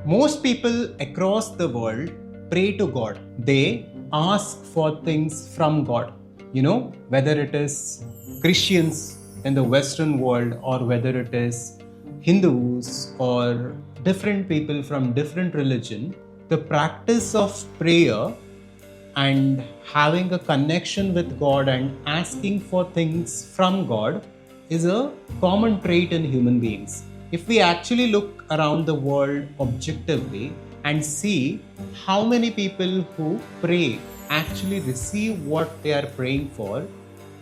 Most people across the world pray to God. They ask for things from God. Whether it is Christians in the Western world or whether it is Hindus or different people from different religion, the practice of prayer and having a connection with God and asking for things from God is a common trait in human beings. If we actually look around the world objectively and see how many people who pray actually receive what they are praying for,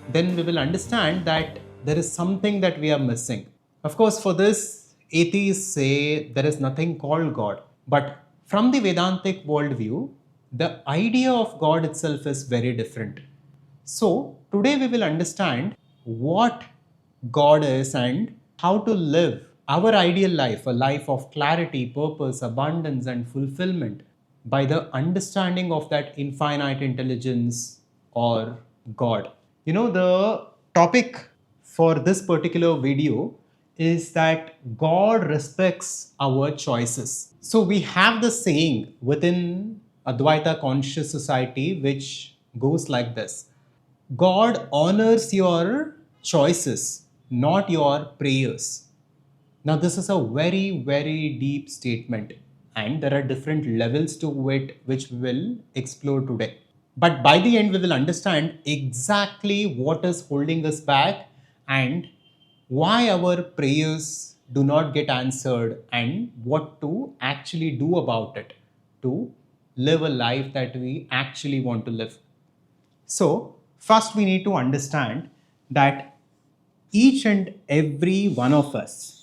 then we will understand that there is something that we are missing. Of course, for this, atheists say there is nothing called God. But from the Vedantic worldview, the idea of God itself is very different. So, today we will understand what God is and how to live our ideal life, a life of clarity, purpose, abundance, and fulfillment by the understanding of that infinite intelligence or God. The topic for this particular video is that God respects our choices. So we have the saying within Adhvaitha conscious society which goes like this: God honors your choices, not your prayers. Now, this is a very, very deep statement, and there are different levels to it which we will explore today. But by the end, we will understand exactly what is holding us back and why our prayers do not get answered and what to actually do about it to live a life that we actually want to live. So, first we need to understand that each and every one of us,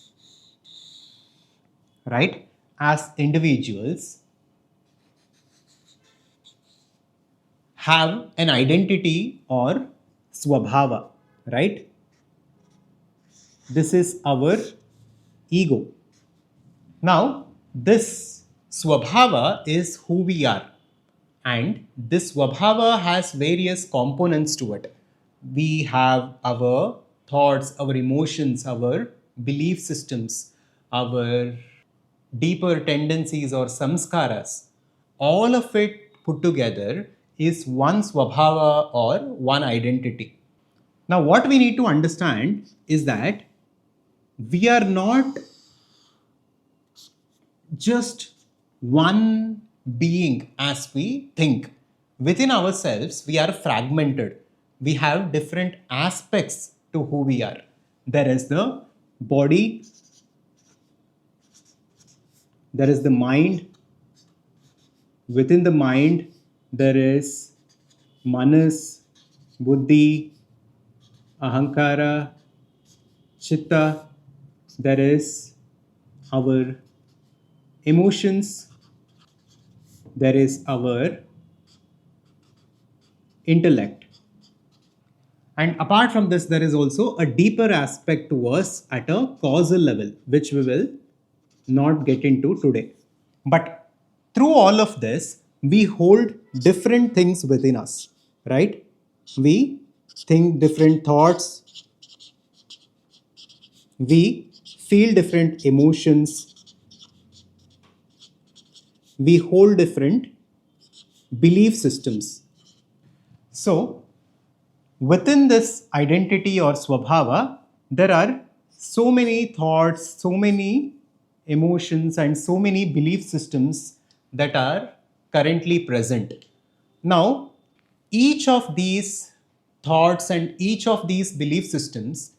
right, as individuals, have an identity or swabhava, right? This is our ego. Now, this swabhava is who we are, and this swabhava has various components to it. We have our thoughts, our emotions, our belief systems, our deeper tendencies or samskaras. All of it put together is one swabhava or one identity. Now, what we need to understand is that we are not just one being as we think. Within ourselves, we are fragmented. We have different aspects to who we are. There is the body, there is the mind. Within the mind, there is manas, buddhi, ahankara, chitta. There is our emotions, there is our intellect. And apart from this, there is also a deeper aspect to us at a causal level, which we will not get into today. But through all of this, we hold different things within us, right? We think different thoughts, we feel different emotions, we hold different belief systems. So, within this identity or swabhava, there are so many thoughts, so many emotions, and so many belief systems that are currently present. Now, each of these thoughts and each of these belief systems,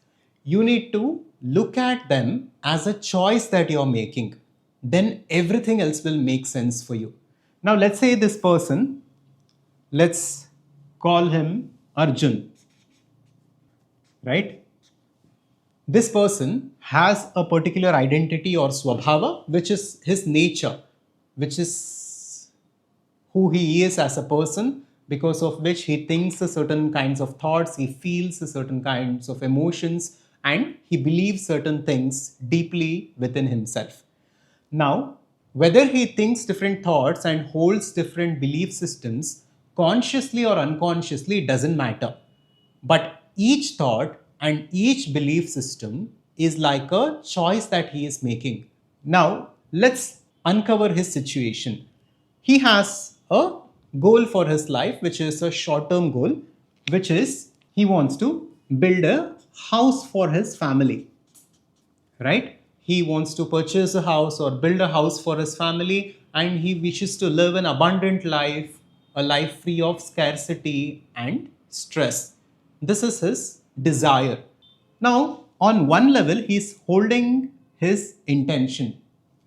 you need to look at them as a choice that you're making. Then everything else will make sense for you. Now, let's say this person, let's call him Arjun, right? This person has a particular identity or swabhava, which is his nature, which is who he is as a person, because of which he thinks a certain kinds of thoughts, he feels a certain kinds of emotions, and he believes certain things deeply within himself. Now, whether he thinks different thoughts and holds different belief systems, consciously or unconsciously, doesn't matter. But each thought and each belief system is like a choice that he is making. Now, let's uncover his situation. He has a goal for his life, which is a short term goal, which is he wants to build a house for his family, right? He wants to purchase a house or build a house for his family, and he wishes to live an abundant life, a life free of scarcity and stress. This is his desire. Now, on one level, he's holding his intention,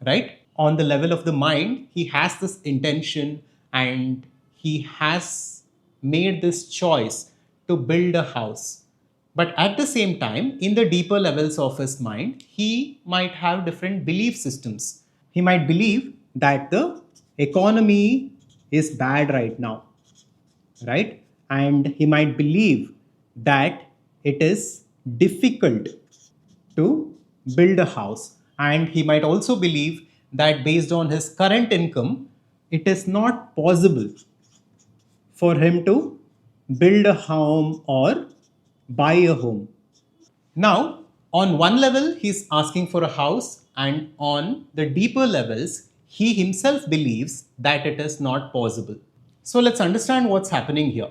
right? On the level of the mind, he has this intention and he has made this choice to build a house. But at the same time, in the deeper levels of his mind, he might have different belief systems. He might believe that the economy is bad right now, right? And he might believe that it is difficult to build a house. And he might also believe that based on his current income, it is not possible for him to build a home or buy a home. Now, on one level, he's asking for a house, and on the deeper levels, he himself believes that it is not possible. So, let's understand what's happening here,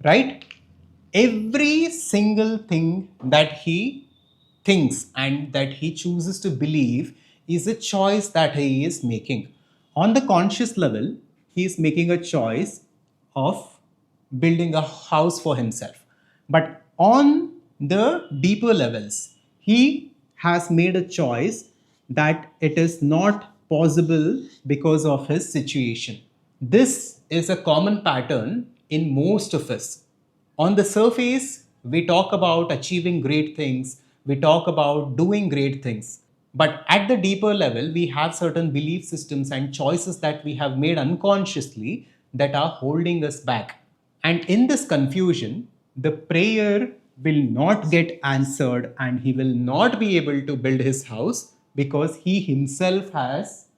right? Every single thing that he thinks and that he chooses to believe is a choice that he is making. On the conscious level, he is making a choice of building a house for himself. But on the deeper levels, he has made a choice that it is not possible because of his situation. This is a common pattern in most of us. On the surface, we talk about achieving great things, we talk about doing great things. But at the deeper level, we have certain belief systems and choices that we have made unconsciously that are holding us back. And in this confusion, the prayer will not get answered and he will not be able to build his house because he himself has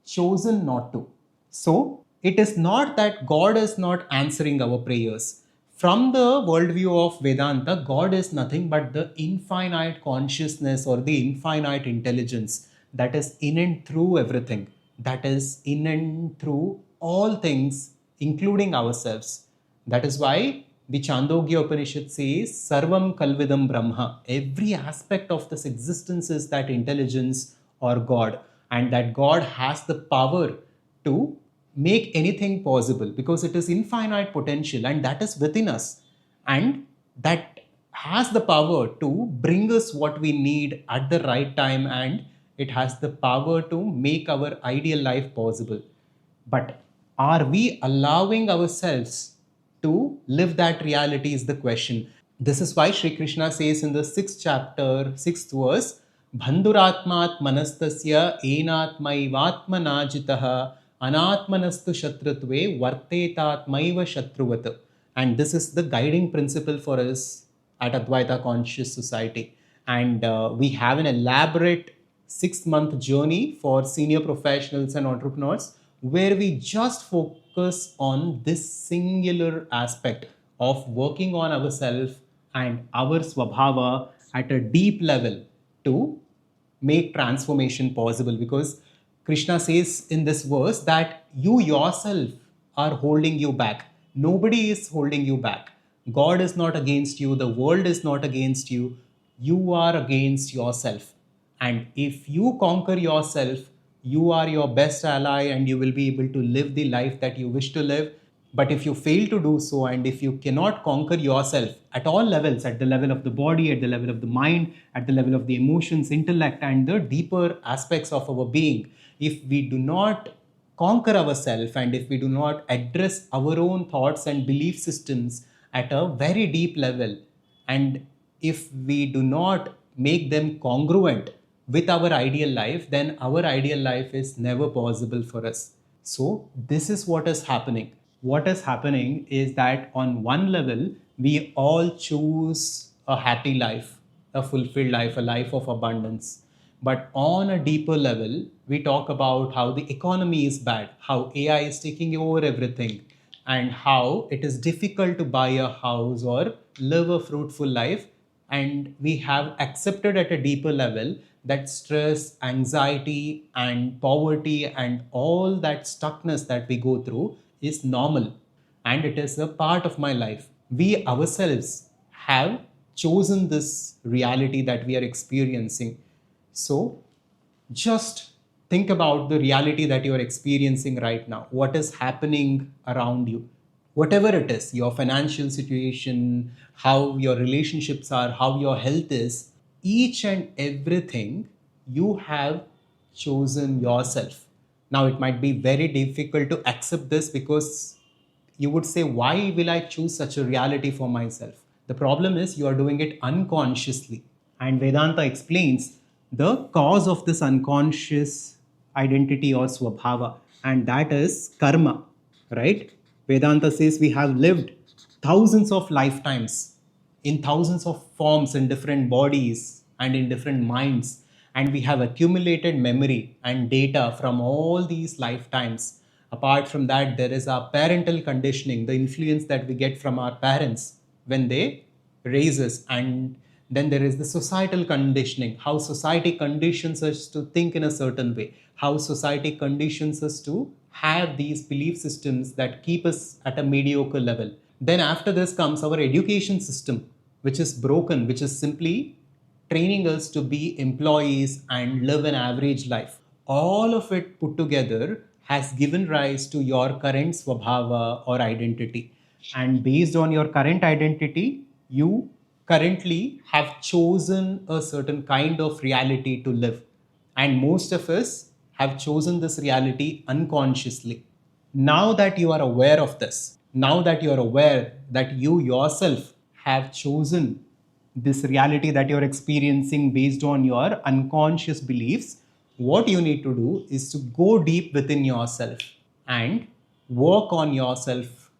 chosen not to. So, it is not that God is not answering our prayers. From the worldview of Vedanta, God is nothing but the infinite consciousness or the infinite intelligence that is in and through everything, that is in and through all things, including ourselves. That is why the Chandogya Upanishad says, Sarvam Kalvidam Brahma. Every aspect of this existence is that intelligence or God, and that God has the power to make anything possible because it is infinite potential and that is within us, and that has the power to bring us what we need at the right time, and it has the power to make our ideal life possible. But are we allowing ourselves to live that reality is the question. This is why Sri Krishna says in the 6th chapter, 6th verse, Bandhuratmat manastasya enatmaivatmana jitaha anatmanastu shatrutve vartetatmaiva shatruvat. And this is the guiding principle for us at Advaita Conscious Society. And we have an elaborate 6-month journey for senior professionals and entrepreneurs where we just focus on this singular aspect of working on ourselves and our swabhava at a deep level to make transformation possible, because Krishna says in this verse that you yourself are holding you back. Nobody is holding you back. God is not against you, the world is not against you, you are against yourself. And if you conquer yourself, you are your best ally and you will be able to live the life that you wish to live. But if you fail to do so, and if you cannot conquer yourself at all levels, at the level of the body, at the level of the mind, at the level of the emotions, intellect, and the deeper aspects of our being, if we do not conquer ourselves and if we do not address our own thoughts and belief systems at a very deep level, and if we do not make them congruent with our ideal life, then our ideal life is never possible for us. So, this is what is happening. What is happening is that on one level, we all choose a happy life, a fulfilled life, a life of abundance. But on a deeper level, we talk about how the economy is bad, how AI is taking over everything, and how it is difficult to buy a house or live a fruitful life and we have accepted at a deeper level that stress, anxiety, and poverty, and all that stuckness that we go through is normal and it is a part of my life. We ourselves have chosen this reality that we are experiencing. So, just think about the reality that you are experiencing right now. What is happening around you? Whatever it is, your financial situation, how your relationships are, how your health is, each and everything you have chosen yourself. Now, it might be very difficult to accept this because you would say, why will I choose such a reality for myself? The problem is you are doing it unconsciously. And Vedanta explains the cause of this unconscious identity or swabhava, and that is karma, right? Vedanta says we have lived thousands of lifetimes in thousands of forms in different bodies and in different minds, and we have accumulated memory and data from all these lifetimes. Apart from that, there is our parental conditioning, the influence that we get from our parents when they raise us, and then there is the societal conditioning, how society conditions us to think in a certain way, how society conditions us to have these belief systems that keep us at a mediocre level. Then after this comes our education system, which is broken, which is simply training us to be employees and live an average life. All of it put together has given rise to your current swabhava or identity. And based on your current identity, you currently have chosen a certain kind of reality to live. And most of us have chosen this reality unconsciously. Now that you are aware of this, now that you are aware that you yourself have chosen this reality that you're experiencing based on your unconscious beliefs, what you need to do is to go deep within yourself and work on yourself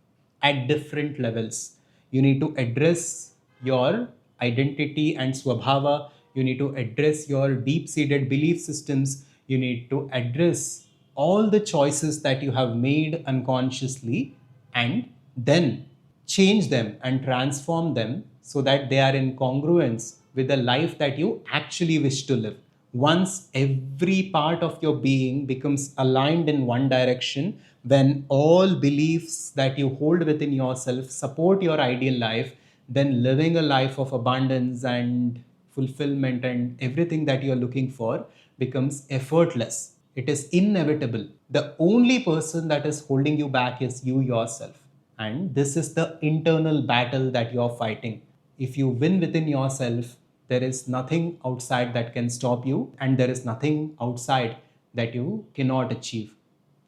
at different levels. You need to address your identity and swabhava. You need to address your deep seated belief systems. You need to address all the choices that you have made unconsciously and then change them and transform them so that they are in congruence with the life that you actually wish to live. Once every part of your being becomes aligned in one direction, when all beliefs that you hold within yourself support your ideal life, then living a life of abundance and fulfillment and everything that you are looking for becomes effortless. It is inevitable. The only person that is holding you back is you yourself. And this is the internal battle that you're fighting. If you win within yourself, there is nothing outside that can stop you, and there is nothing outside that you cannot achieve.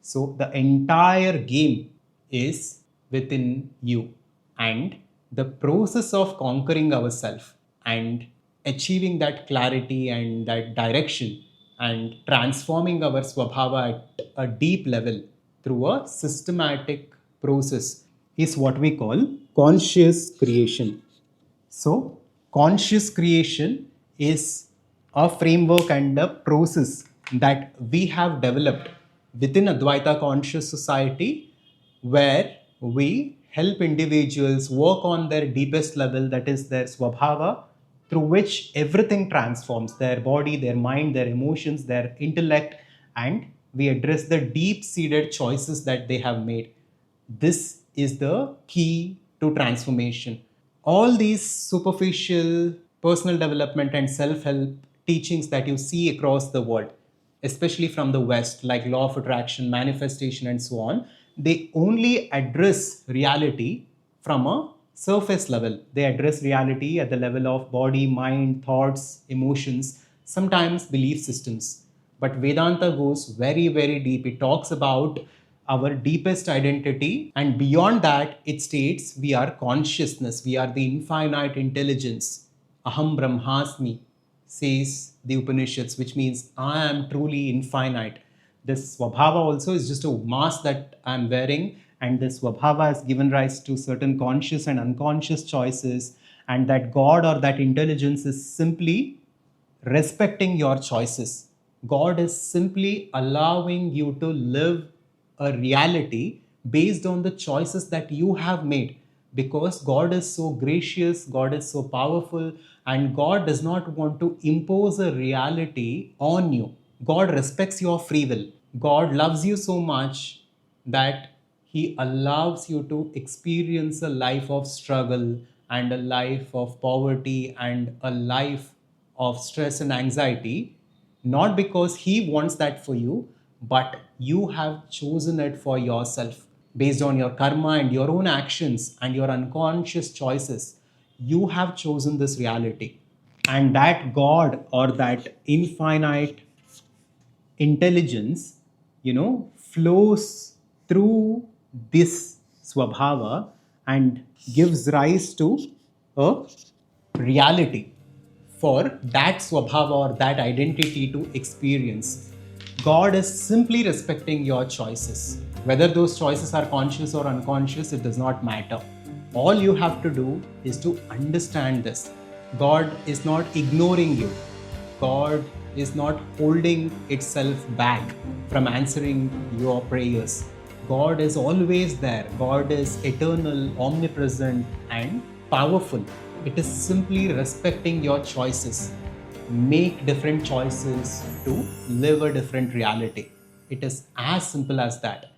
So the entire game is within you. And the process of conquering ourselves and achieving that clarity and that direction and transforming our swabhava at a deep level through a systematic process is what we call conscious creation. So, conscious creation is a framework and a process that we have developed within Advaita Conscious Society, where we help individuals work on their deepest level, that is their swabhava, through which everything transforms their body, their mind, their emotions, their intellect, and we address the deep seated choices that they have made. This is the key to transformation. All these superficial personal development and self help teachings that you see across the world, especially from the West, like law of attraction, manifestation, and so on, they only address reality from a surface level. They address reality at the level of body, mind, thoughts, emotions, sometimes belief systems. But Vedanta goes very, very deep. It talks about our deepest identity, and beyond that, it states we are consciousness, we are the infinite intelligence. Aham Brahmasmi, says the Upanishads, which means I am truly infinite. This Swabhava also is just a mask that I am wearing, and this Swabhava has given rise to certain conscious and unconscious choices, and that God or that intelligence is simply respecting your choices. God is simply allowing you to live a reality based on the choices that you have made. because God is so gracious, God is so powerful, and God does not want to impose a reality on you. God respects your free will. God loves you so much that He allows you to experience a life of struggle and a life of poverty and a life of stress and anxiety, not because He wants that for you, but you have chosen it for yourself based on your karma and your own actions and your unconscious choices. You have chosen this reality. And that God or that infinite intelligence, flows through this swabhava and gives rise to a reality for that swabhava or that identity to experience. God is simply respecting your choices. Whether those choices are conscious or unconscious, it does not matter. All you have to do is to understand this. God is not ignoring you. God is not holding itself back from answering your prayers. God is always there. God is eternal, omnipresent, and powerful. It is simply respecting your choices. Make different choices to live a different reality. It is as simple as that.